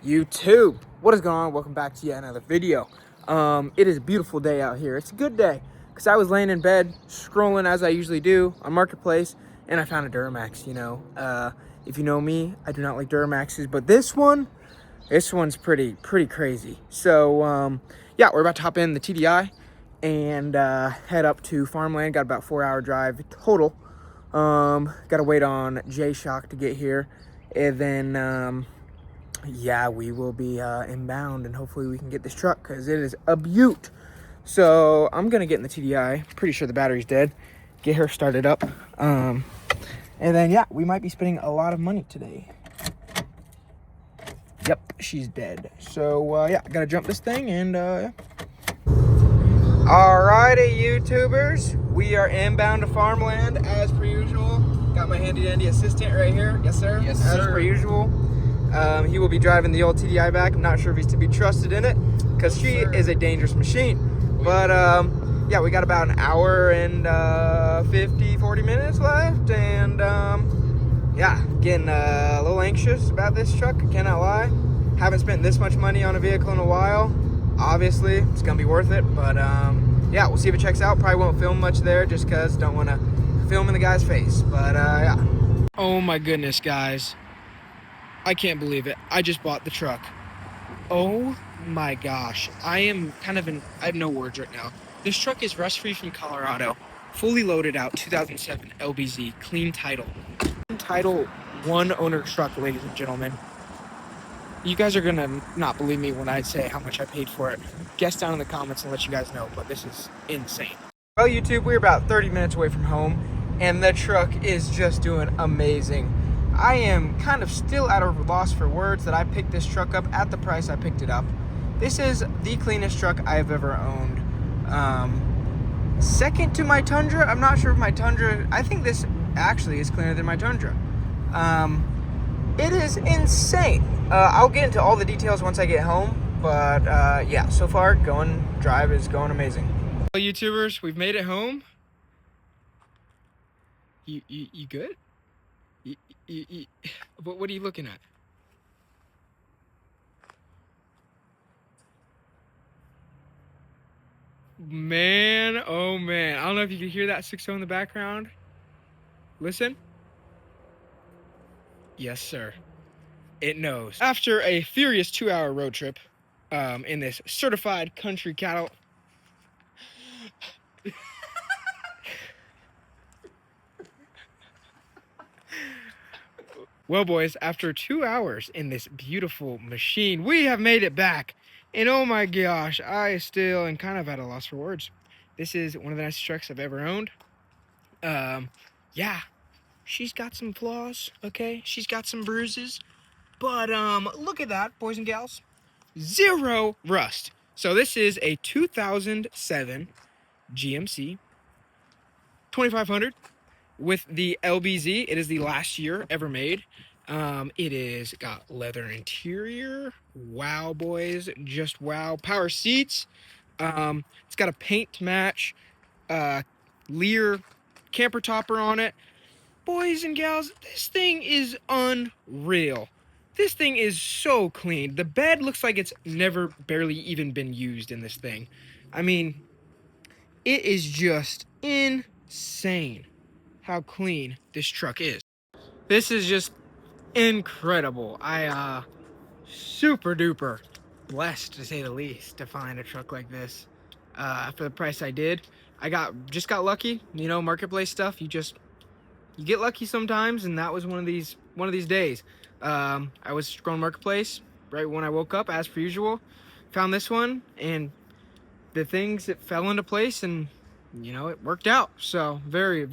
YouTube, what is going on? Welcome back to yet another video. It is a beautiful day out here. It's a good day because I was laying in bed scrolling as I usually do on Marketplace, and I found a Duramax. If you know me, I do not like Duramaxes, but this one's pretty crazy. So yeah, we're about to hop in the TDI and head up to farmland. Got about a 4-hour drive total. Got to wait on J-Shock to get here, and then yeah, we will be inbound, and hopefully we can get this truck because it is a beaut. So I'm gonna get in the TDI. Pretty sure the battery's dead. Get her started up, and then yeah, we might be spending a lot of money today. Yep, she's dead. So yeah, I gotta jump this thing and yeah. Alrighty, YouTubers, we are inbound to farmland as per usual. Got my handy dandy assistant right here. Yes, sir. Yes, sir. As per usual. He will be driving the old TDI back. I'm not sure if he's to be trusted in it because she is a dangerous machine. But yeah, we got about an hour and 40 minutes left, and yeah, getting a little anxious about this truck. I cannot lie. Haven't spent this much money on a vehicle in a while. Obviously, it's gonna be worth it. But yeah, we'll see if it checks out. Probably won't film much there just because don't want to film in the guy's face. But yeah. Oh my goodness, guys. I can't believe it. I just bought the truck. Oh my gosh. I have no words right now. This truck is rust-free from Colorado. Fully loaded out, 2007 LBZ, clean title. Title, one owner truck, ladies and gentlemen. You guys are gonna not believe me when I say how much I paid for it. Guess down in the comments and let you guys know, but this is insane. Well, YouTube, we're about 30 minutes away from home, and the truck is just doing amazing. I am kind of still at a loss for words that I picked this truck up at the price I picked it up. This is the cleanest truck I've ever owned. Second to my Tundra. I'm not sure if my Tundra, I think this actually is cleaner than my Tundra. It is insane. I'll get into all the details once I get home, but yeah, so far drive is going amazing. Well, YouTubers, we've made it home. You good? But what are you looking at? Man, oh man. I don't know if you can hear that 6.0 in the background. Listen. Yes, sir. It knows. After a furious 2-hour road trip in this certified country cattle. Well, boys, after 2 hours in this beautiful machine, we have made it back. And oh my gosh, I still am kind of at a loss for words. This is one of the nicest trucks I've ever owned. Yeah, she's got some flaws, okay? She's got some bruises. But look at that, boys and gals. 0 rust. So this is a 2007 GMC 2500. With the LBZ, it is the last year ever made. It is got leather interior. Wow, boys, just wow. Power seats. It's got a paint to match Lear camper topper on it. Boys and gals, this thing is unreal. This thing is so clean. The bed looks like it's never barely even been used in this thing. I mean, it is just insane how clean this truck is. This is just incredible. I super duper blessed, to say the least, to find a truck like this for the price I did. I just got lucky, you know, Marketplace stuff. You get lucky sometimes, and that was one of these days. I was scrolling Marketplace right when I woke up, as per usual, found this one, and the things that fell into place, and you know, it worked out. So very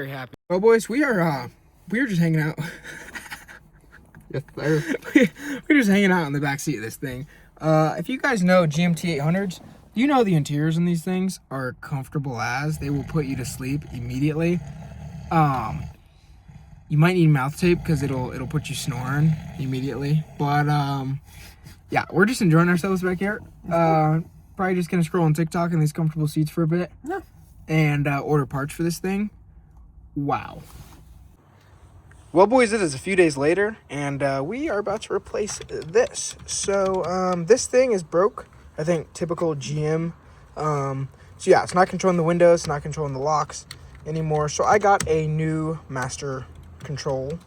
happy. Well, boys, we are just hanging out. Yes, sir. We're just hanging out in the back seat of this thing. If you guys know GMT 800s, you know the interiors in these things are comfortable as they will put you to sleep immediately. You might need mouth tape because it'll put you snoring immediately. But yeah, we're just enjoying ourselves back here. Probably just gonna scroll on TikTok in these comfortable seats for a bit. Yeah. And order parts for this thing. Wow. Well, boys, it is a few days later, and we are about to replace this. So, this thing is broke. I think typical GM. So yeah, it's not controlling the windows, it's not controlling the locks anymore. So I got a new master control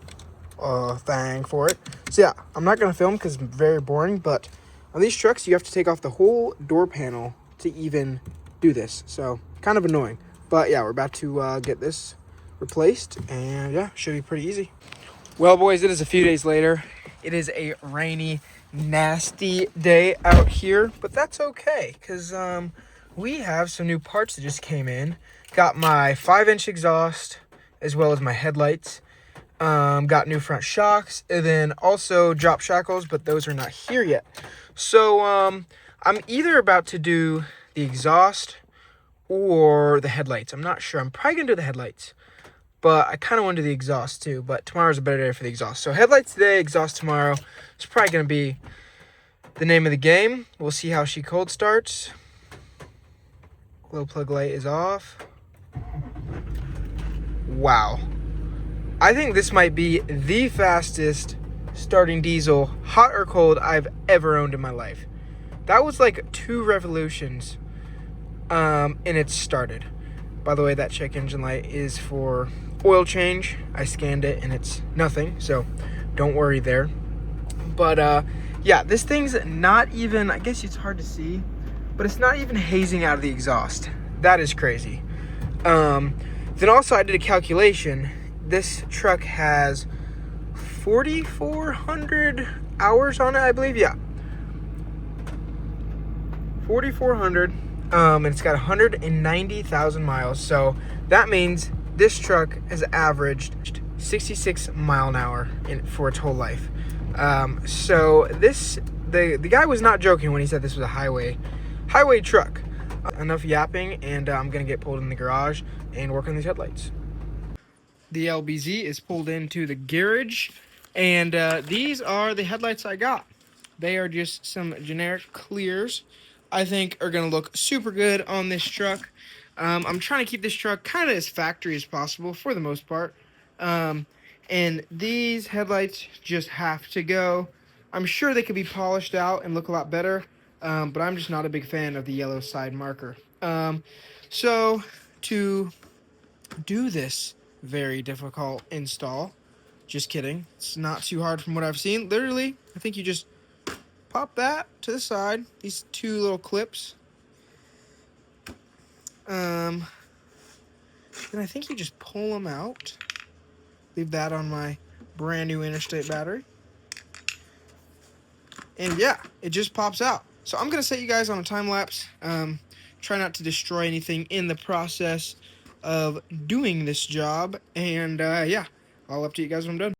thing for it. So yeah, I'm not gonna film because it's very boring. But on these trucks, you have to take off the whole door panel to even do this. So kind of annoying. But yeah, we're about to get this replaced, and yeah, should be pretty easy. Well, boys, it is a few days later. It is a rainy, nasty day out here, but that's okay because we have some new parts that just came in. Got my 5-inch exhaust as well as my headlights. Got new front shocks, and then also drop shackles, but those are not here yet. So I'm either about to do the exhaust or the headlights. I'm not sure. I'm probably gonna do the headlights, but I kind of want to do the exhaust too. But tomorrow's a better day for the exhaust. So headlights today, exhaust tomorrow. It's probably gonna be the name of the game. We'll see how she cold starts. Glow plug light is off. Wow. I think this might be the fastest starting diesel, hot or cold, I've ever owned in my life. That was like 2 revolutions, and it started. By the way, that check engine light is for oil change. I scanned it and it's nothing, so don't worry there. But yeah, this thing's not even, I guess it's hard to see, but it's not even hazing out of the exhaust. That is crazy. Then also I did a calculation. This truck has 4,400 hours on it, I believe. Yeah, 4,400. And it's got 190,000 miles. So that means this truck has averaged 66 mile an hour for its whole life. So the guy was not joking when he said this was a highway truck. Enough yapping, and I'm gonna get pulled in the garage and work on these headlights. The LBZ is pulled into the garage, and these are the headlights I got. They are just some generic clears. I think are going to look super good on this truck. I'm trying to keep this truck kind of as factory as possible for the most part. And these headlights just have to go. I'm sure they could be polished out and look a lot better, but I'm just not a big fan of the yellow side marker. So to do this very difficult install, just kidding, it's not too hard from what I've seen. Literally, I think you just pop that to the side, these 2 little clips. Then I think you just pull them out. Leave that on my brand new Interstate battery. And yeah, it just pops out. So I'm going to set you guys on a time lapse. Try not to destroy anything in the process of doing this job. And yeah, I'll update you guys when I'm done.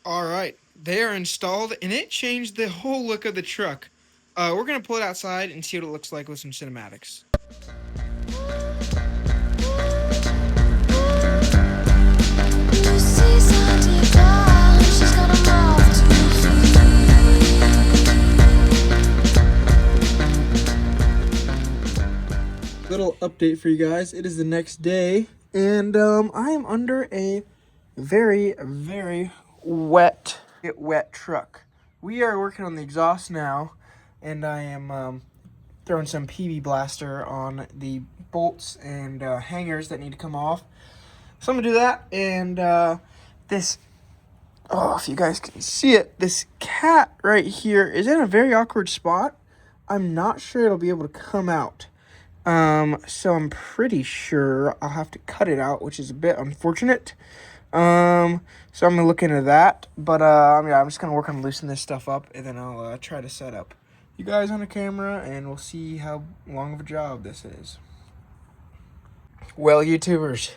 Alright, they are installed, and it changed the whole look of the truck. We're going to pull it outside and see what it looks like with some cinematics. Little update for you guys. It is the next day, and I am under a very, very wet truck. We are working on the exhaust now, and I am throwing some PB blaster on the bolts and hangers that need to come off. So I'm gonna do that, and this, oh, if you guys can see it, this cat right here is in a very awkward spot. I'm not sure it'll be able to come out. So I'm pretty sure I'll have to cut it out, which is a bit unfortunate. So I'm gonna look into that, but yeah, I'm just gonna work on loosening this stuff up, and then I'll try to set up you guys on the camera, and we'll see how long of a job this is. Well, YouTubers,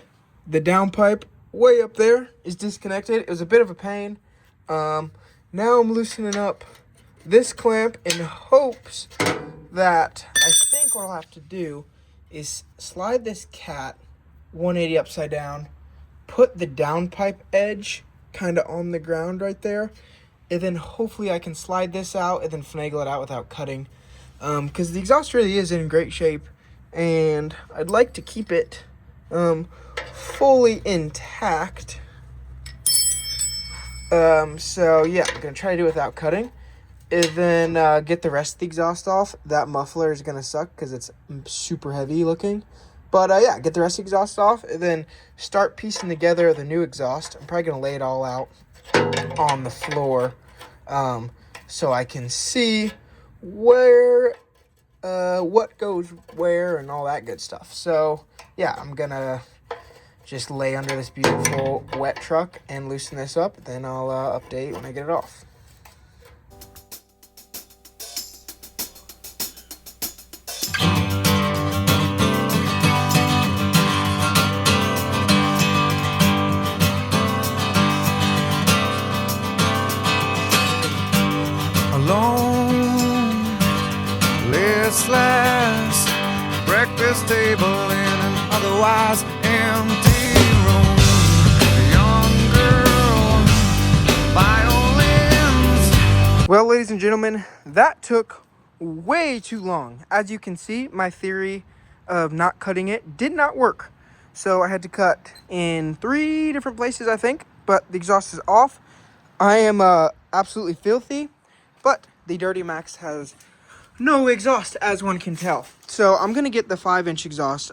the downpipe way up there is disconnected. It was a bit of a pain. Now I'm loosening up this clamp in hopes that I think what I'll have to do is slide this cat 180 upside down, put the downpipe edge kind of on the ground right there, and then hopefully I can slide this out and then finagle it out without cutting. Because the exhaust really is in great shape, and I'd like to keep it fully intact. So yeah, I'm gonna try to do it without cutting, and then get the rest of the exhaust off. That muffler is gonna suck because it's super heavy looking. But yeah, get the rest of the exhaust off, and then start piecing together the new exhaust. I'm probably gonna lay it all out on the floor, so I can see where what goes where and all that good stuff. So yeah, I'm gonna just lay under this beautiful wet truck and loosen this up. Then I'll update when I get it off. Alone, listless, breakfast table in an otherwise empty room. A young girl, violins. Well, ladies and gentlemen, that took way too long. As you can see, my theory of not cutting it did not work. So I had to cut in 3 different places, I think, but the exhaust is off. I am absolutely filthy, but the Duramax has no exhaust, as one can tell. So I'm going to get the 5-inch exhaust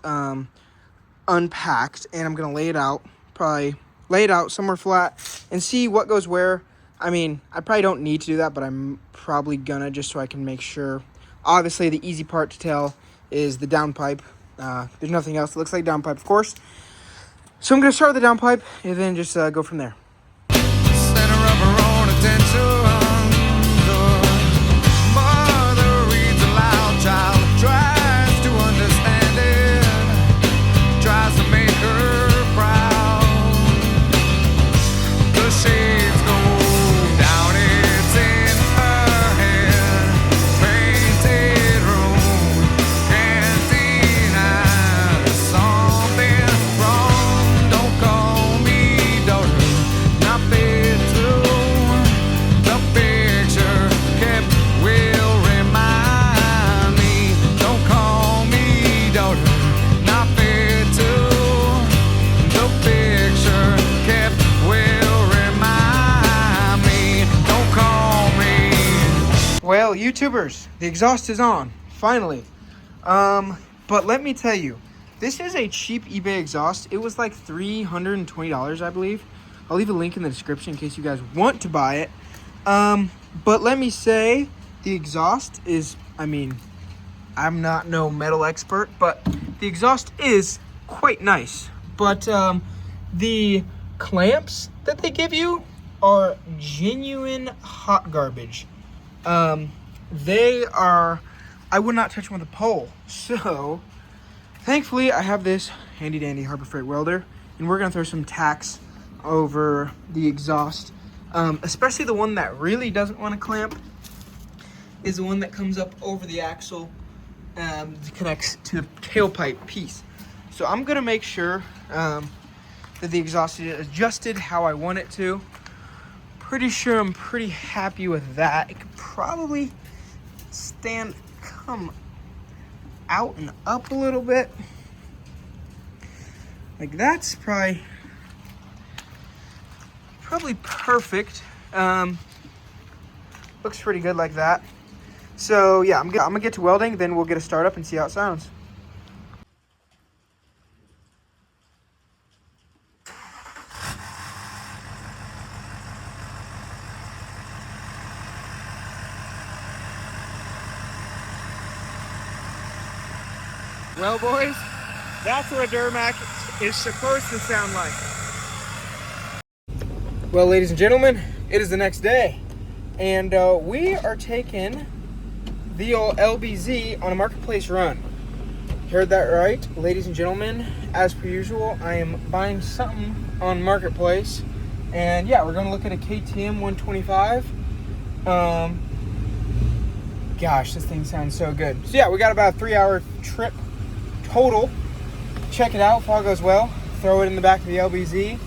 unpacked, and I'm going to lay it out, probably lay it out somewhere flat, and see what goes where. I mean, I probably don't need to do that, but I'm probably gonna, just so I can make sure. Obviously, the easy part to tell is the downpipe. There's nothing else that looks like downpipe, of course. So I'm gonna start with the downpipe, and then just go from there. Center of her own attention. The mother reads aloud, child tries to understand it, tries to make her proud. The shades go down, it's in her head. Painted room, cantina, there's something wrong. Don't call me daughter, not fit to. The picture kept will remind me. Don't call me daughter, not fit to. The picture kept will remind me. Don't call me. Well, YouTubers, the exhaust is on, finally. But let me tell you, this is a cheap eBay exhaust. It was like $320, I believe. I'll leave a link in the description in case you guys want to buy it. But let me say, the exhaust is, I mean, I'm not no metal expert, but the exhaust is quite nice. But the clamps that they give you are genuine hot garbage. They are, I would not touch them with a pole. So thankfully I have this handy dandy Harbor Freight welder, and we're gonna throw some tacks over the exhaust. Especially the one that really doesn't want to clamp is the one that comes up over the axle, connects to the tailpipe piece. So I'm gonna make sure that the exhaust is adjusted how I want it to. Pretty sure I'm pretty happy with that. It could probably come out and up a little bit. Like that's probably perfect. Looks pretty good like that. So yeah, I'm gonna get to welding, then we'll get a start up and see how it sounds. Well, boys, that's what a Duramax is supposed to sound like. Well, ladies and gentlemen, it is the next day, and we are taking the old LBZ on a marketplace run. Heard that right, ladies and gentlemen. As per usual, I am buying something on marketplace, and yeah, we're going to look at a KTM 125. gosh, this thing sounds so good. So yeah, we got about a 3-hour trip total. Check it out. If all goes well, throw it in the back of the LBZ,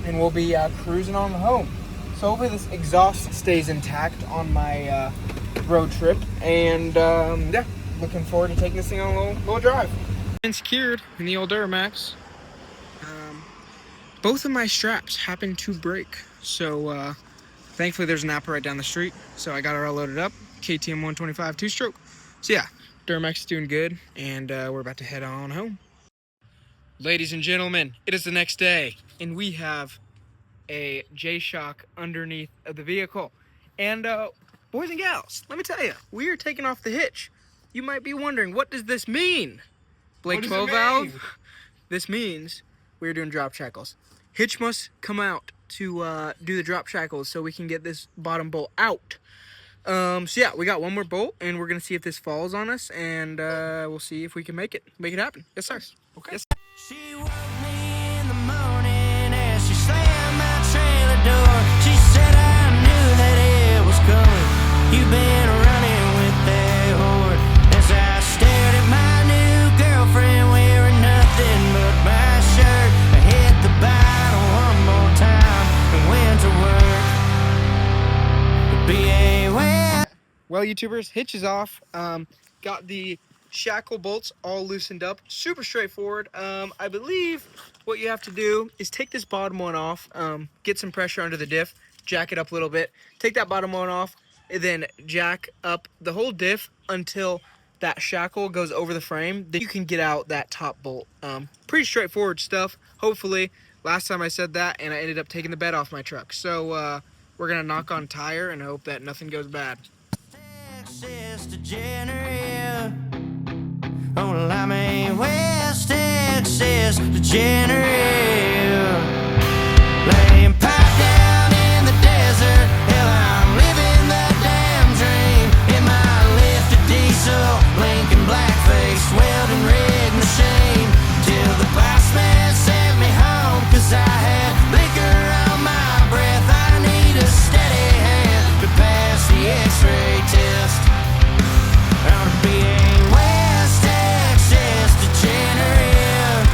and we'll be cruising on home. So hopefully this exhaust stays intact on my road trip, and yeah, looking forward to taking this thing on a little drive. And secured in the old Duramax. Both of my straps happened to break, so thankfully there's an Apple right down the street, so I got it all loaded up. KTM 125 two-stroke. So yeah, Duramax is doing good, and we're about to head on home. Ladies and gentlemen, it is the next day, and we have a J-Shock underneath of the vehicle. And boys and gals, let me tell you, we are taking off the hitch. You might be wondering, what does this mean? Blake 12 valve? This means we're doing drop shackles. Hitch must come out to do the drop shackles so we can get this bottom bolt out. So yeah, we got one more bolt, and we're gonna see if this falls on us, and we'll see if we can make it happen. Yes, sir. Okay. Yes. She woke me in the morning as she slammed my trailer door. She said, I knew that it was coming. You've been running with that horde. As I stared at my new girlfriend wearing nothing but my shirt, I hit the bottle one more time and went to work. Well, YouTubers, hitch is off. Got the shackle bolts all loosened up. Super straightforward. I believe what you have to do is take this bottom one off, get some pressure under the diff, jack it up a little bit, take that bottom one off, and then jack up the whole diff until that shackle goes over the frame. Then you can get out that top bolt. Pretty straightforward stuff, hopefully. Last time I said that, and I ended up taking the bed off my truck. So we're going to knock on tire and hope that nothing goes bad. Texas degenerate. Oh, well, I'm a West Texas degenerate. Laying pipe down in the desert. Hell, I'm living the damn dream. In my lifted diesel, Lincoln blackface, welding rig machine. Till the boss man sent me home, 'cause I had liquor on my breath. I need a steady hand to pass the x-ray test. Ought to be a West Texas degenerate.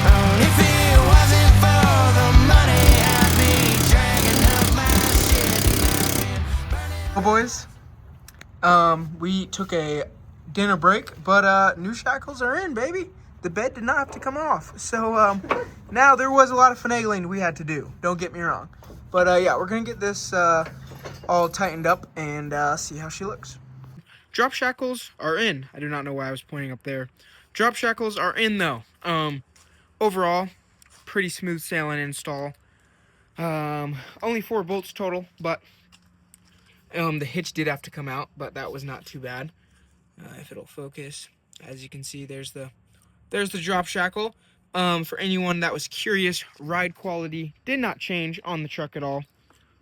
Oh, if it wasn't for the money, I'd be dragging up my shit. Well, boys, we took a dinner break, but new shackles are in, baby. The bed did not have to come off. So now there was a lot of finagling we had to do. Don't get me wrong. But yeah, we're gonna get this all tightened up and see how she looks. Drop shackles are in. I do not know why I was pointing up there. Drop shackles are in though. Overall, pretty smooth sailing install. Only 4 bolts total, but the hitch did have to come out, but that was not too bad. If it'll focus, as you can see, there's the drop shackle. For anyone that was curious, ride quality did not change on the truck at all.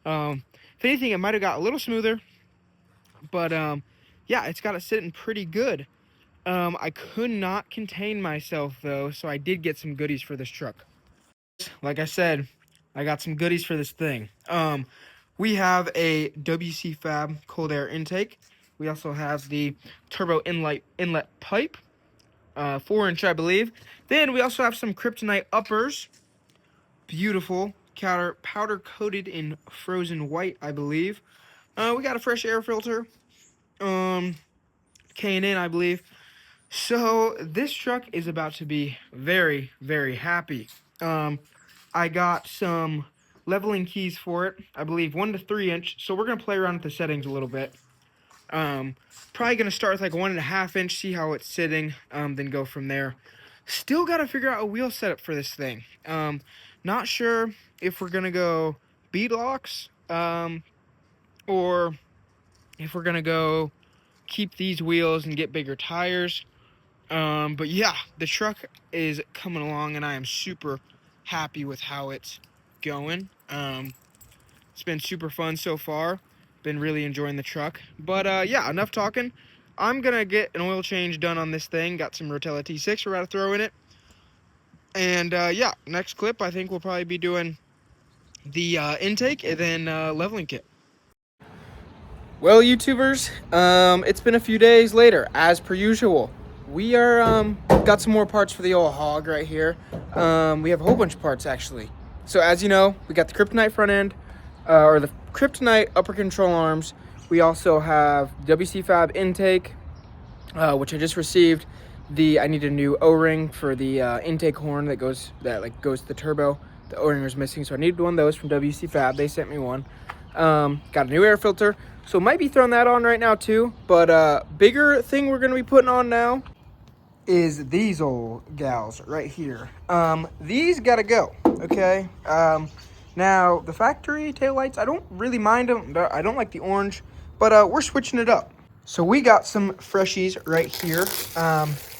If anything, it might have got a little smoother, but yeah, it's got it sitting pretty good. I could not contain myself though, so I did get some goodies for this truck. Like I said, I got some goodies for this thing. We have a WC Fab cold air intake. We also have the turbo inlet pipe, 4-inch, I believe. Then we also have some kryptonite uppers, beautiful, powder coated in frozen white, I believe. We got a fresh air filter, K&N, I believe. So this truck is about to be very, very happy. I got some leveling keys for it, I believe 1 to 3 inch. So we're gonna play around with the settings a little bit. Probably gonna start with like 1.5 inch, see how it's sitting, then go from there. Still gotta figure out a wheel setup for this thing. Not sure if we're gonna go beadlocks, or if we're gonna go keep these wheels and get bigger tires. But yeah, the truck is coming along, and I am super happy with how it's going. It's been super fun so far. Been really enjoying the truck. But yeah, enough talking. I'm gonna get an oil change done on this thing. Got some Rotella T6 we're about to throw in it. And yeah, next clip I think we'll probably be doing the intake and then leveling kit. Well, YouTubers, it's been a few days later, as per usual. We are got some more parts for the old hog right here. We have a whole bunch of parts actually. So as you know, we got the kryptonite front end, or the kryptonite upper control arms. We also have WC Fab intake, which I just received. I need a new O-ring for the intake horn that goes to the turbo. The O-ring was missing, so I needed one of those from WC Fab. They sent me one. Got a new air filter, so might be throwing that on right now too. But bigger thing we're gonna be putting on now is these old gals right here. These gotta go. Okay. Now the factory taillights, I don't really mind them. I don't like the orange, but we're switching it up. So we got some freshies right here,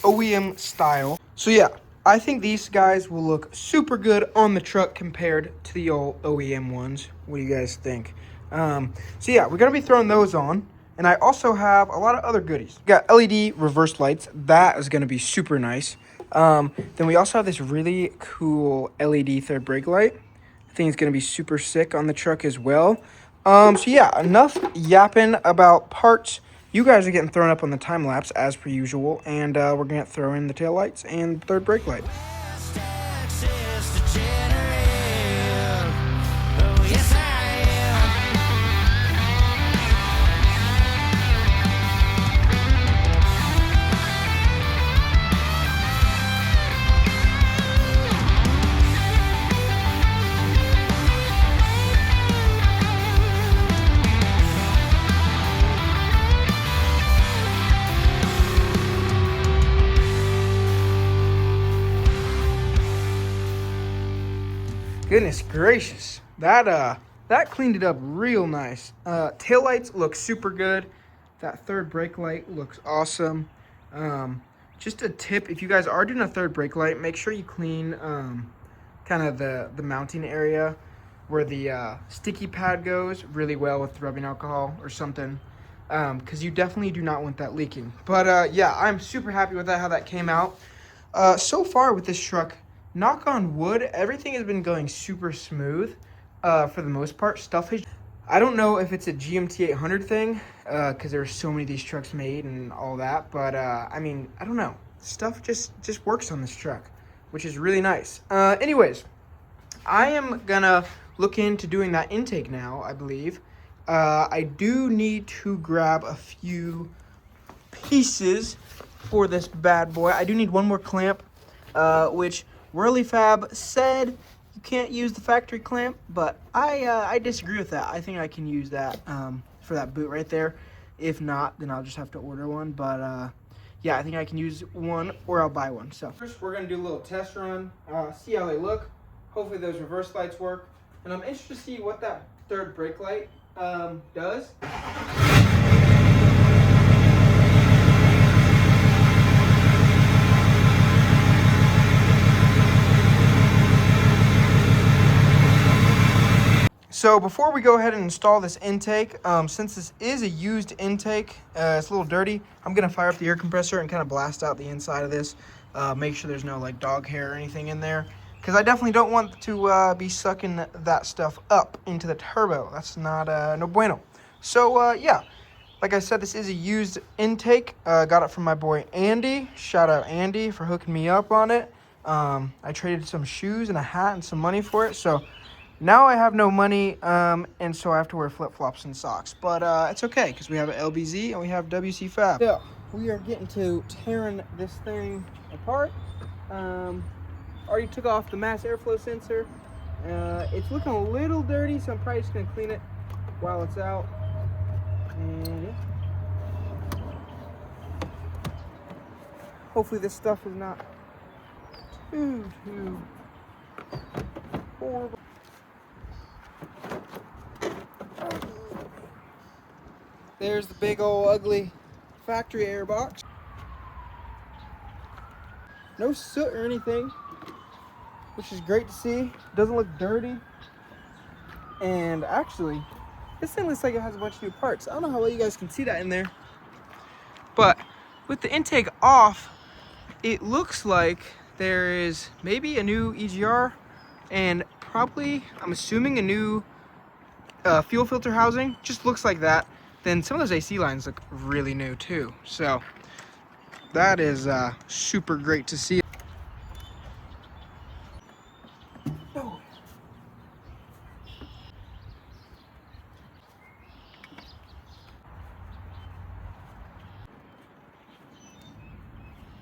OEM style. So yeah, I think these guys will look super good on the truck compared to the old OEM ones. What do you guys think? So yeah, we're gonna be throwing those on. And I also have a lot of other goodies. We got LED reverse lights. That is gonna be super nice. Then we also have this really cool LED third brake light. I think it's gonna be super sick on the truck as well. So yeah, enough yapping about parts. You guys are getting thrown up on the time lapse as per usual, and we're gonna throw in the tail lights and third brake light. Last access to generate. Oh, yes, I am. Goodness gracious, that cleaned it up real nice. Tail lights look super good. That third brake light looks awesome. Just a tip, if you guys are doing a third brake light, make sure you clean kind of the mounting area where the sticky pad goes really well with rubbing alcohol or something, because you definitely do not want that leaking. But yeah, I'm super happy with that, how that came out. So far with this truck, knock on wood, everything has been going super smooth for the most part. I don't know if it's a GMT 800 thing, because there are so many of these trucks made and all that, but I mean, I don't know. Stuff just works on this truck, which is really nice. Anyways, I am gonna look into doing that intake now, I believe. I do need to grab a few pieces for this bad boy. I do need one more clamp, which Whirly Fab said you can't use the factory clamp, but I disagree with that. I think I can use that for that boot right there. If not, then I'll just have to order one. But yeah, I think I can use one, or I'll buy one. So first, we're gonna do a little test run, see how they look. Hopefully those reverse lights work, and I'm interested to see what that third brake light does. So before we go ahead and install this intake, since this is a used intake, it's a little dirty, I'm gonna fire up the air compressor and kind of blast out the inside of this. Make sure there's no like dog hair or anything in there, because I definitely don't want to be sucking that stuff up into the turbo. That's not no bueno. So yeah, like I said, this is a used intake. Got it from my boy Andy. Shout out Andy for hooking me up on it. I traded some shoes and a hat and some money for it, so now I have no money, and so I have to wear flip-flops and socks. But it's okay, because we have an LBZ and we have WC Fab. So, we are getting to tearing this thing apart. Already took off the mass airflow sensor. It's looking a little dirty, so I'm probably just going to clean it while it's out. And yeah. Hopefully this stuff is not too horrible. There's the big old ugly factory air box. No soot or anything, which is great to see. Doesn't look dirty. And actually, this thing looks like it has a bunch of new parts. I don't know how well you guys can see that in there, but with the intake off, it looks like there is maybe a new EGR and probably, I'm assuming, a new fuel filter housing. Just looks like that. then some of those AC lines look really new too. So that is super great to see. Oh.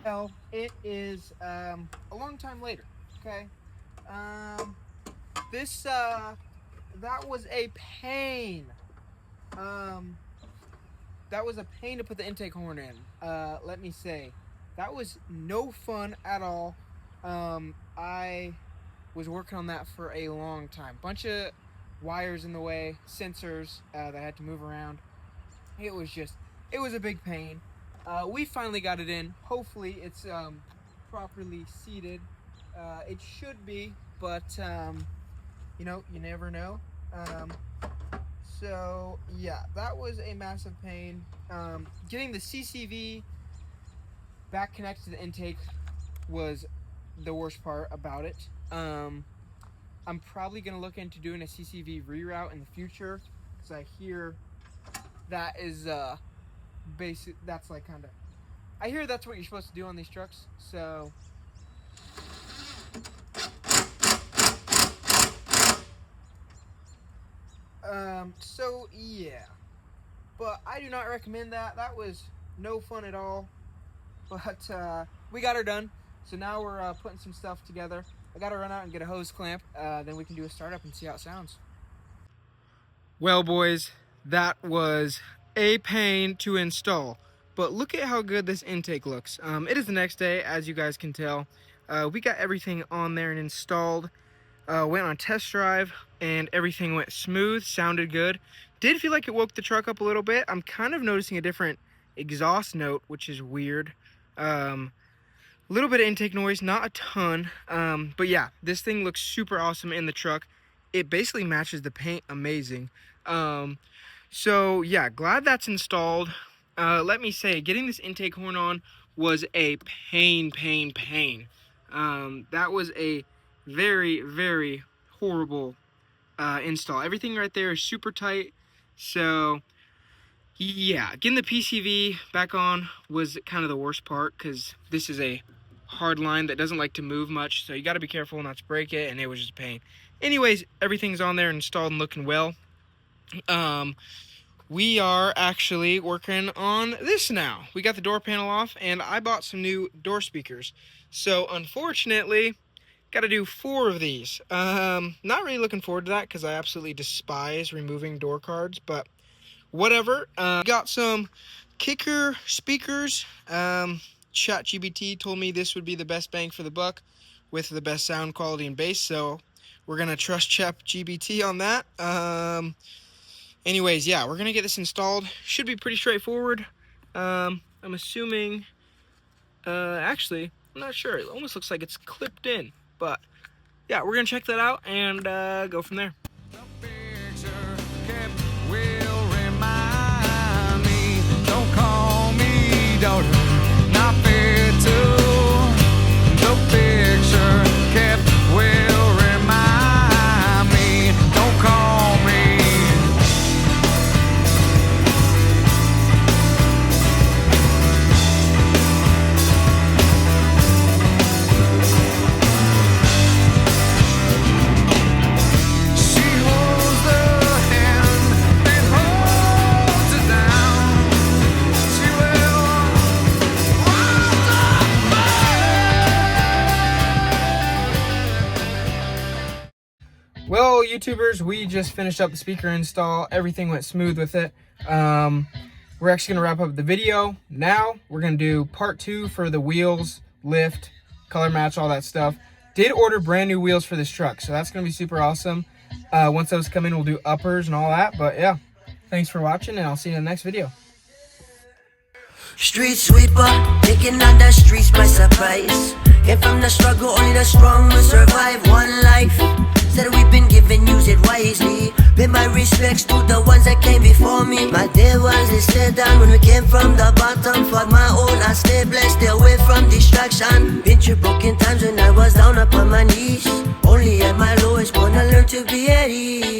Well, it is a long time later. Okay, this that was a pain. That was a pain to put the intake horn in. Let me say, that was no fun at all. I was working on that for a long time. Bunch of wires in the way, sensors that I had to move around. It was a big pain. We finally got it in. Hopefully it's properly seated. It should be, but you know, you never know. So yeah, that was a massive pain. Getting the CCV back connected to the intake was the worst part about it. I'm probably gonna look into doing a CCV reroute in the future, because I hear that is basic. That's like kind of. I hear that's what you're supposed to do on these trucks. So. So yeah, but I do not recommend that. That was no fun at all. But we got her done. So now we're putting some stuff together. I gotta run out and get a hose clamp. Then we can do a startup and see how it sounds. Well, boys, that was a pain to install. But look at how good this intake looks. It is the next day, as you guys can tell. We got everything on there and installed. Went on a test drive and everything went smooth, sounded good. Did feel like it woke the truck up a little bit. I'm kind of noticing a different exhaust note, which is weird. A little bit of intake noise, not a ton. But yeah, this thing looks super awesome in the truck. It basically matches the paint amazing. So yeah, glad that's installed. Let me say, getting this intake horn on was a pain. That was a very, very horrible install. Everything right there is super tight. So yeah, getting the PCV back on was kind of the worst part, because this is a hard line that doesn't like to move much, so you got to be careful not to break it, and it was just a pain. Anyways, everything's on there, installed, and looking well. We are actually working on this now. We got the door panel off, and I bought some new door speakers. So unfortunately, got to do 4 of these. Not really looking forward to that, because I absolutely despise removing door cards, but whatever. Got some kicker speakers. ChatGPT told me this would be the best bang for the buck with the best sound quality and bass, so we're gonna trust ChatGPT on that. Anyways, yeah, we're gonna get this installed. Should be pretty straightforward. I'm assuming, actually, I'm not sure. It almost looks like it's clipped in, but yeah, we're gonna check that out and go from there. Well, YouTubers, we just finished up the speaker install. Everything went smooth with it. We're actually going to wrap up the video now. We're going to do part 2 for the wheels, lift, color match, all that stuff. Did order brand new wheels for this truck, so that's going to be super awesome. Once those come in, we'll do uppers and all that. But yeah, thanks for watching, and I'll see you in the next video. Street sweeper, taking on the streets by surprise. Came from the struggle, only the strong will survive. One life, said we've been given, use it wisely. Pay my respects to the ones that came before me. My day ones, they stayed down when we came from the bottom. For my own, I stay blessed, stay away from distraction. Been through broken times when I was down upon my knees. Only at my lowest, wanna learn to be at ease.